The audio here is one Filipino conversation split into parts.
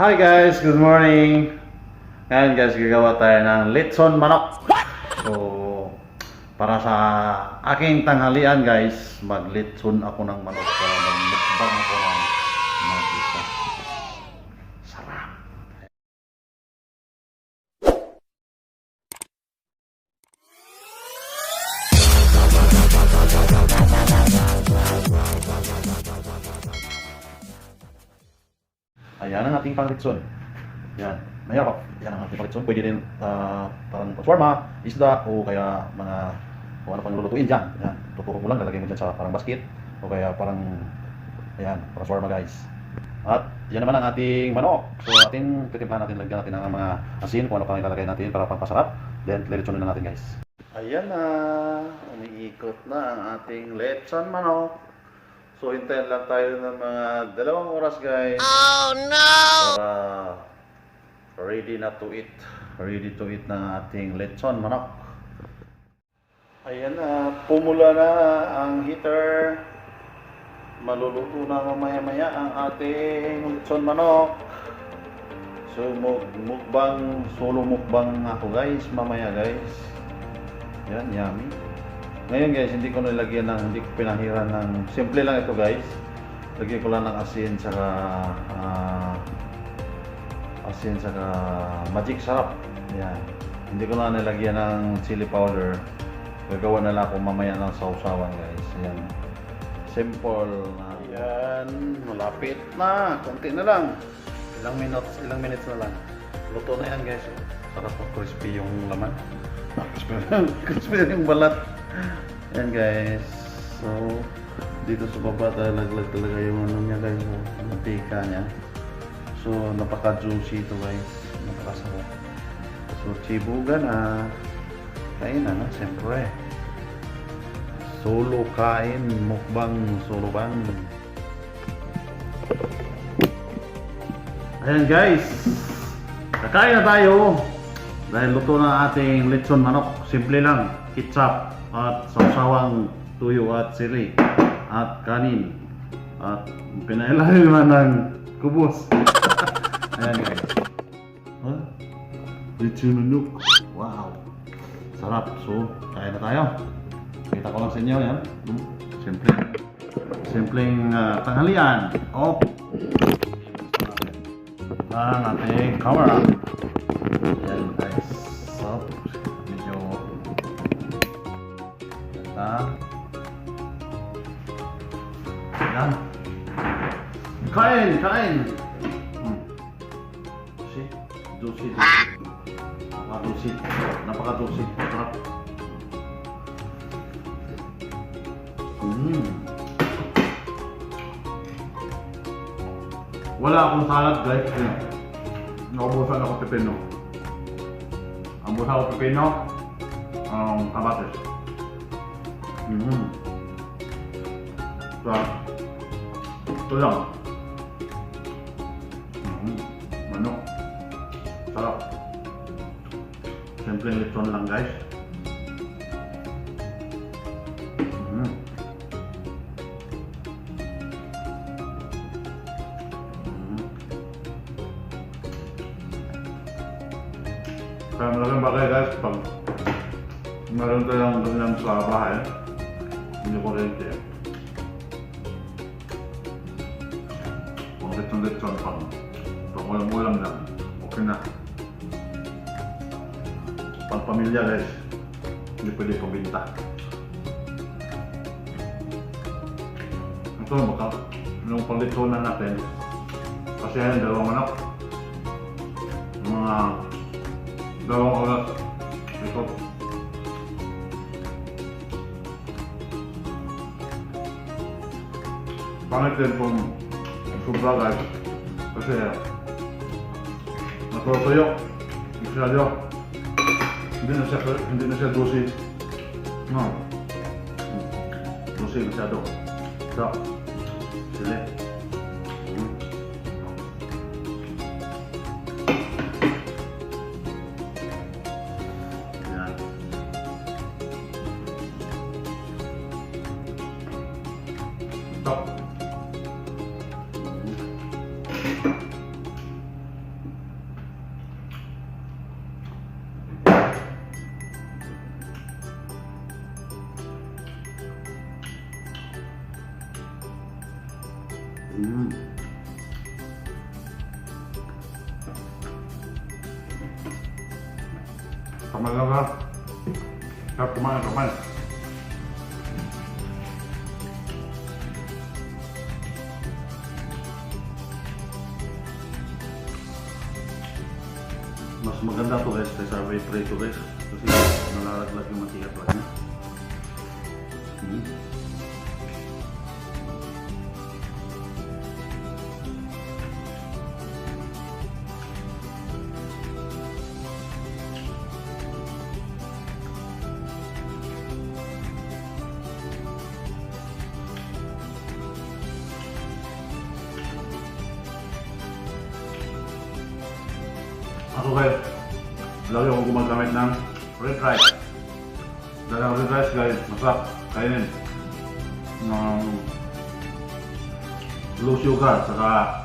Hi guys, good morning. Ngayon guys, gagawa tayo ng litson manok. So, para sa aking tanghalian guys, mag-litson ako ng manok para mag-mukbang ako ng mag-isa. Sarap. Ayan ang ating pang-litson. Yan. Mayroon. Yan ang ating pang-litson. Pwede rin parang shawarma, isda, o kaya mga kung ano pang lulutuin dyan. Yan. Tuturo mo lang, lalagay mo dyan sa parang basket. O kaya parang, ayan, parang shawarma guys. At yan naman ang ating manok. So ating titimplahan natin, lagyan natin ng mga asin, kung ano pang ilalagay natin para pampasarap. Then, litsonin na natin guys. Ayan na. Umiikot na ang ating litson manok. So, hintayin lang tayo ng mga 2 oras guys. Oh no! Para ready na to eat. Ready to eat ng ating lechon manok. Ayan na, pumula na ang heater. Maluluto na mamaya-maya ang ating lechon manok. So, solo mukbang ako guys, mamaya guys. Yan, yummy. Ngayon guys, hindi ko nilagyan hindi ko pinahiran ng, simple lang ito guys. Lagyan ko lang ng asin saka magic sarap. Yan. Hindi ko na nilagyan ng chili powder. Gagawa na lang ako mamaya ng sausawan guys. Yan. Simple na. Yan, malapit na. Konti na lang. Ilang minutes na lang. Luto na yan guys. Sarap po, crispy yung laman. Crispy yung balat. Yan guys. So, dito sa baba talaglag talaga yung ano niya guys, yung mantika niya. So, napaka-juicy ito guys. Napakasarap. So, chibuga na. Kain na, siyempre. Solo kain, mukbang, solo bang. Ayan guys. Kakain na tayo. Dahil luto na ating lechon manok. Simple lang. Ketchup at sawsawang tuyo at sili at kanin at pinailalim naman ng kubos. Ayan guys. Huh? Lechon manok. Wow. Sarap. So, kain na tayo. Kita ko lang sa inyo yan. Simpleng tanghalian. Oh. Ang ating camera. Ayan guys. So, medyo Ayan. Kain! Juicy. Napaka-juicy. Sarap. Wala akong salad guys. Naubusan ako pepino. Ang busa ko pepino, kamatis. So, ito lang. Manok. Sarap. Simpleng lechon lang guys. Kaya malaking bagay guys pag meron tayong ganyan sa bahay, hindi ko rin kaya. Kung lechon pang ulam lang, okay na. Pang pamilya guys, hindi pwede pambinta. Ito baka yung pang-lechonan natin, kasi yan 2 manok, mga 2 oras ito. Pangit din kung sobra guys, kasi natutuyo masyado, hindi na siya juicy. Juicy masyado. So, sili. Yan. Stop. Tama. Sarap kumain, kapan. Mas maganda to guys kaysa prito guys. Kasi nalalaglag yung mantika pa niya. Ako guys, lagi ako gumagamit ng red rice. Dahil ang red rice guys, masarap kainin. Low sugar, saka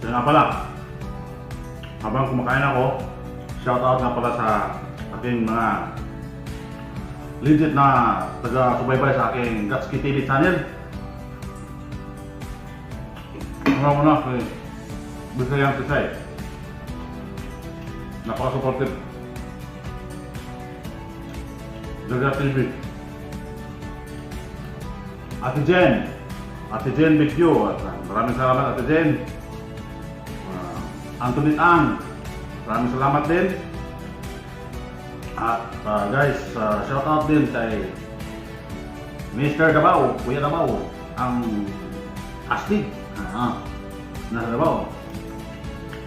kaya nga pala, habang kumakain ako, shoutout nga pala sa aking mga legit na taga-subaybay sa aking Gatski TV channel. Una kay Bisayang Tisay. Napaka-supportive. Daga TV. Ate Jen Bigyo. Maraming salamat Ate Jen. Anthony Ang. Maraming salamat din. At guys, shoutout din kay Mr. Davao, Kuya Davao, ang astig. Nasa Davao.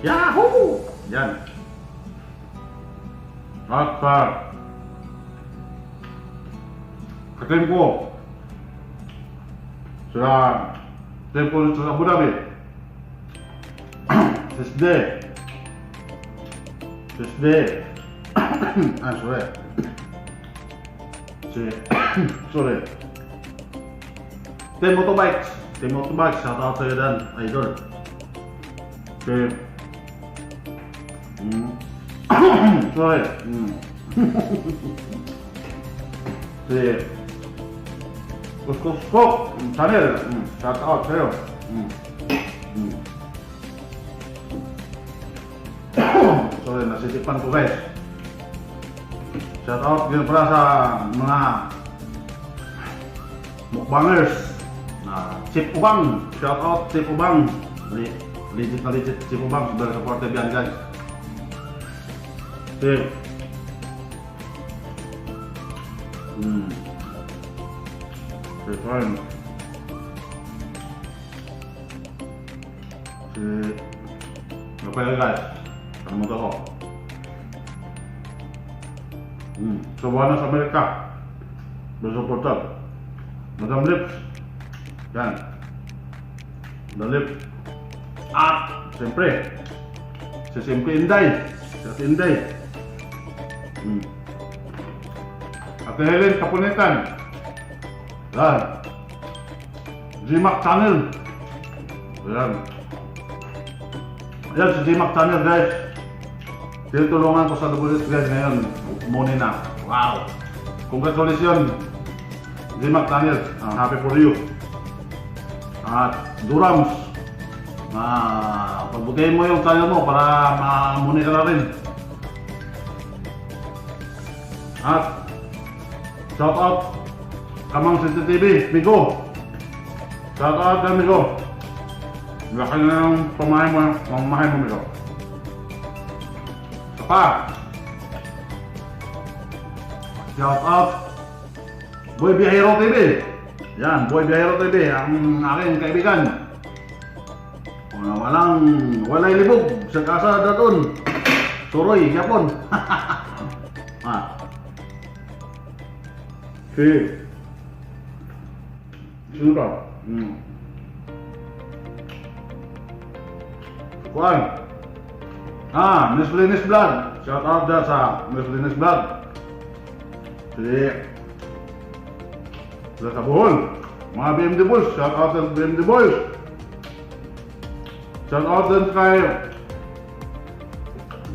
Yahoo! Yan. At katim ko sa temple sa Abu Dhabi. Tuesday. Sorry. 10 motorbikes. Shout out sa'yo dan, idol. Okay. Sorry. Si Kuskok channel. Shout out sa'yo. Sorry, nasisipan ko guys. Shout out din pala sa mga mukbangers. Chip Ubang, shout out Chip Ubang. Legit na legit Chip Ubang, super supportive yan guys. Okay. Okay, fine. Okay guys, kamusta ko? Sa buwan sa Amerika, bersuporter. Madam Lips. Yan. Madam Lips. At, siyempre, si Inday. Si Inday. Ate Helen Kapunitan. Yan. GMAC Channel. Yan. Yan si GMAC Channel guys. Tinutulungan ko sa WS guys ngayon. Muna na. Wow. Congratulations. GMAC Channel. Happy for you. At Durams. Pagbutihin mo yung channel mo para mamuni ka na rin. At shout out Kamang City TV, Migo. Shout out ka Migo. Laki na yung pamahay mo, Migo. Pa. Shout out Boy Biyahero TV. Yan, Boy Biyahero TV, ang aking kaibigan. Walay libog sa kasada doon. Suroy, Japon. Okay. Sino ka? Kuan. Miss Linis Vlog. Shout out dyan sa Miss Linis Vlog. Sa Bohol. Mga BMD Boys. Shout out sa BMD Boys. Shout out din kay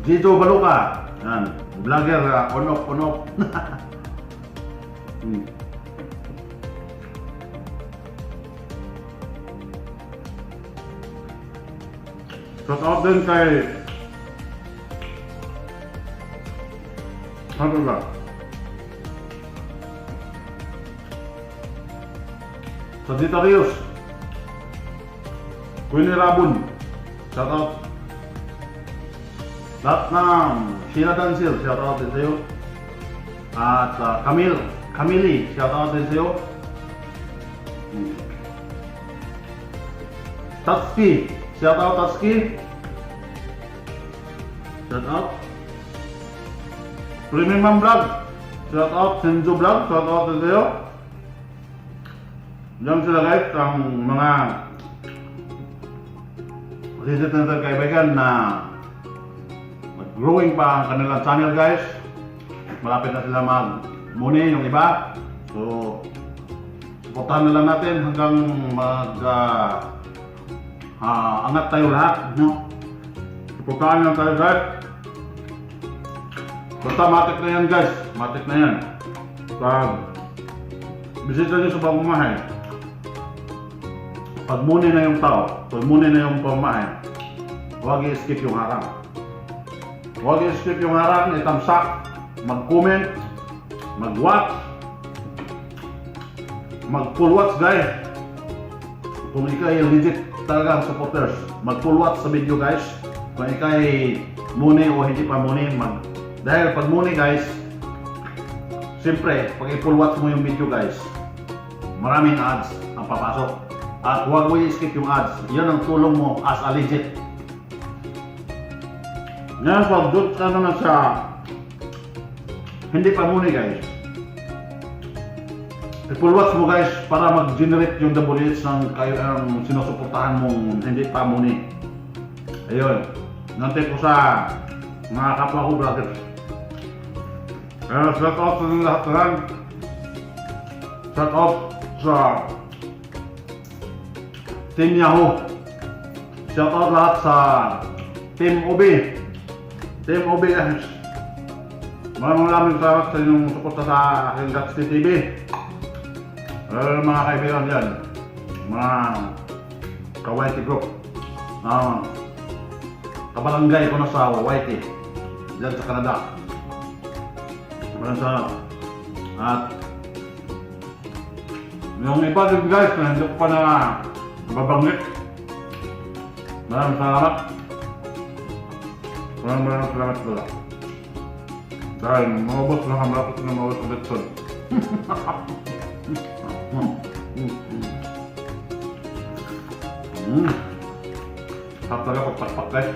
Gito Baluka. Yan. Vlogger on-off. Shout out din kay ano ba? Sagittarius Queenie Rabun. Shout out lahat ng Sheila Dansil. Shout out din sa'yo. At Camille. Shout out din sa'yo. Tatsuki. Shout out Tatsuki. Shout out Premium Vlog. Shout out Senjo Vlog. Shout out din sa'yo. Diyan sila guys, ang mga legit na kaibigan na growing pa ang kanilang channel guys. Malapit na sila mag-muni yung iba. So, supportahan na lang natin hanggang angat tayo lahat, no? Supportahan lang tayo guys. Basta matik na yan guys, matik na yan. Pag bisita nyo sa pamamahay, pag muni na yung tao, pag muni na yung pamamahay, huwag i-skip yung harang. Huwag i-skip yung harang, itamsak, mag-comment, mag-watch, mag-full watch guys. Kung ikay legit talagang supporters, mag-full watch sa video guys. Kung ikay muni o hindi pa muni, dahil pag muni guys, siyempre, pag i-full watch mo yung video guys, maraming ads ang papasok. At huwag mo i-skip yung ads. Yan ang tulong mo as a legit Ngayon pag doon ka naman sa hindi pa muna guys. I-full watch mo guys para mag-generate yung double hits ng kayo ang sinusuportahan mong hindi pa muna. Ayun. Nantay ko sa mga kapwa ko brothers. Shout out sa lahat. Shout out sa Team Yahoo. Shout out lahat sa Team OB. Team OB guys. Maraming salamat sa inyong suporta sa aking Gatsby TV. Mga kaibigan dyan, mga ka-YT group, kabarangay ko na sa YT dyan sa Canada. Maraming salamat. At yung iba din guys na hindi ko pa na nababanggit, maraming salamat. Maraming salamat pala. Dahil maubos na kamlapot na maubos ulit son. Sarap talaga pagpakpak guys.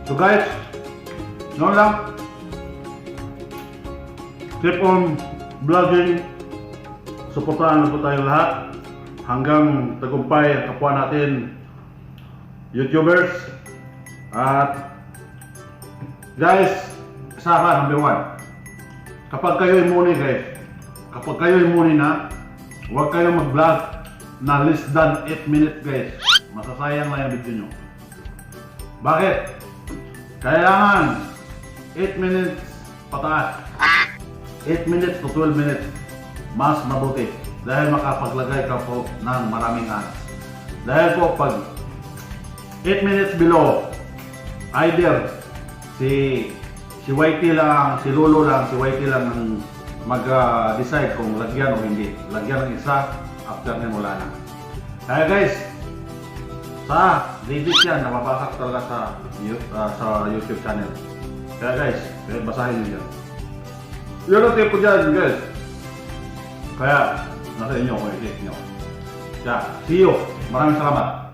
So guys, noon lang. Keep on vlogging. Suportahan na po tayo lahat. Hanggang tagumpay ang kapwa natin YouTubers. At guys, saka number 1. Kapag kayo imuni guys, kapag kayo imuni na, huwag kayong mag-vlog na less than 8 minutes guys. Masasayang na yung video nyo. Bakit? Kailangan 8 minutes pataas. 8 minutes to 12 minutes. Mas mabuti. Dahil makapaglagay ka po ng maraming ads. Dahil po pag 8 minutes below, either si YT lang, si Lolo lang, si YT lang ang mag-decide kung lagyan o hindi. Lagyan ng isa, after nyo wala na. Kaya guys, sa legit yan, nababasak talaga sa YouTube channel. Kaya guys, basahin nyo dyan. Yun ang tip ko dyan guys. Kaya, nasa inyo kung i-click nyo. Kaya, see you. Maraming salamat.